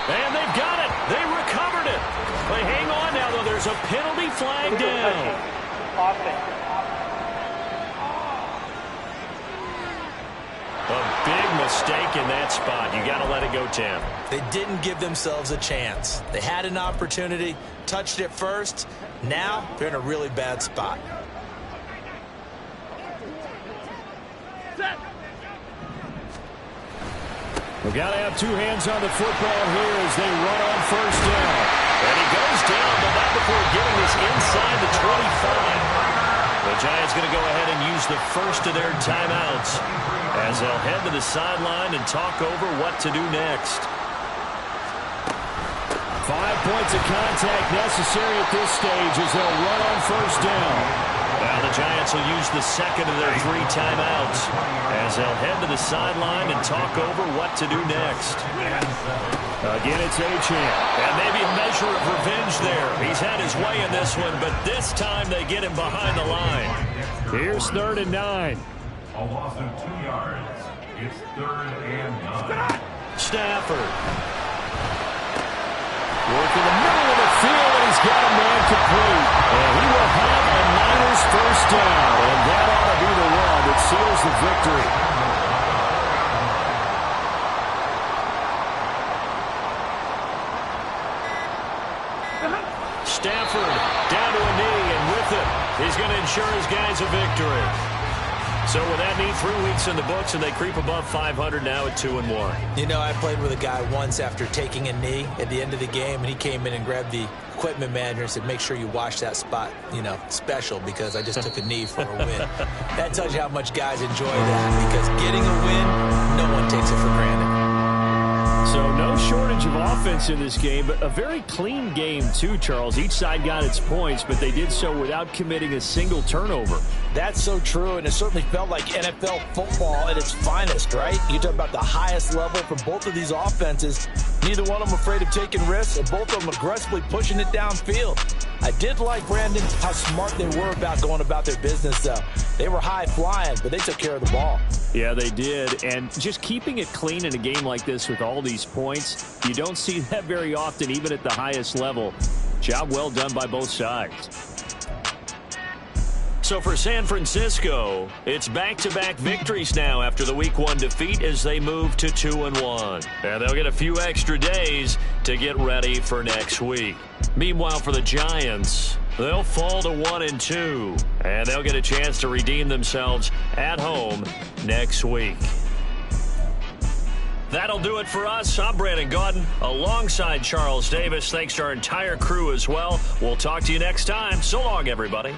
And they've got it. They recovered it. They hang on now, though. There's a penalty flag down. A big mistake in that spot. You got to let it go, Tim. They didn't give themselves a chance. They had an opportunity, touched it first. Now they're in a really bad spot. We've got to have 2 hands on the football here as they run on 1st down. And he goes down, but not before getting this inside the 25. The Giants going to go ahead and use the first of their timeouts as they'll head to the sideline and talk over what to do next. 5 points of contact necessary at this stage as they'll run on 1st down. Now the Giants will use the second of their 3 timeouts as they'll head to the sideline and talk over what to do next. Again, it's Achane. And maybe a measure of revenge there. He's had his way in this one, but this time they get him behind the line. Here's 3rd and 9. A loss of 2 yards. It's 3rd and 9. Stafford. Work in the middle of the field, and he's got a man complete. And he will have a Niners 1st down. And that ought to be the one that seals the victory. Stafford down to a knee, and with it, he's going to ensure his guys a victory. So with that knee, 3 weeks in the books, and they creep above 500 now at 2-1. You know, I played with a guy once after taking a knee at the end of the game, and he came in and grabbed the equipment manager and said, make sure you wash that spot, you know, special, because I just took a knee for a win. That tells you how much guys enjoy that, because getting a win, no one takes it for granted. So no shortage of offense in this game, but a very clean game too, Charles. Each side got its points, but they did so without committing a single turnover. That's so true, and it certainly felt like NFL football at its finest, right? You talk about the highest level from both of these offenses. Neither one of them afraid of taking risks, and both of them aggressively pushing it downfield. I did like, Brandon, how smart they were about going about their business, though. They were high-flying, but they took care of the ball. Yeah, they did, and just keeping it clean in a game like this with all these points, you don't see that very often, even at the highest level. Job well done by both sides. So for San Francisco, it's back-to-back victories now after the Week 1 defeat as they move to 2-1. And they'll get a few extra days to get ready for next week. Meanwhile, for the Giants, they'll fall to 1-2, and they'll get a chance to redeem themselves at home next week. That'll do it for us. I'm Brandon Gaudin alongside Charles Davis. Thanks to our entire crew as well. We'll talk to you next time. So long, everybody.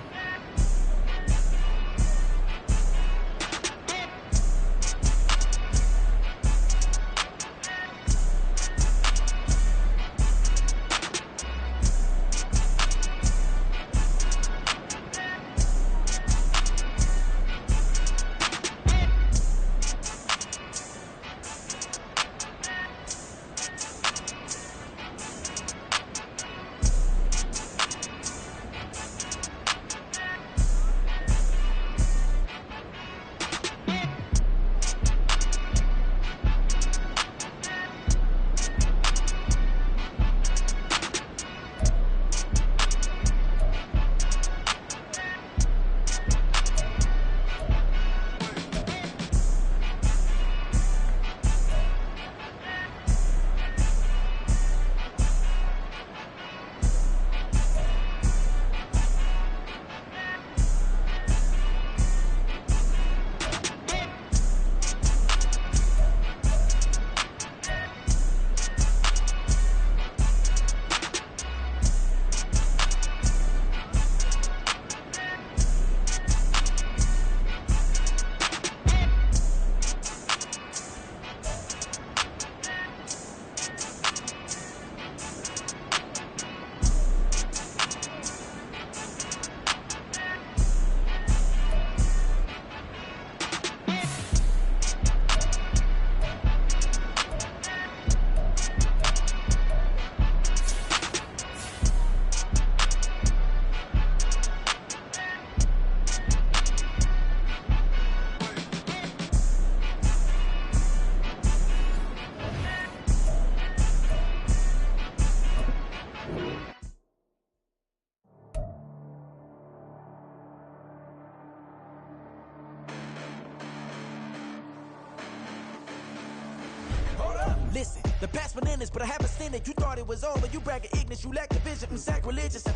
Listen, the past bananas, but I haven't seen it. You thought it was over. You bragging ignorance, you lack the vision. Sacrilegious.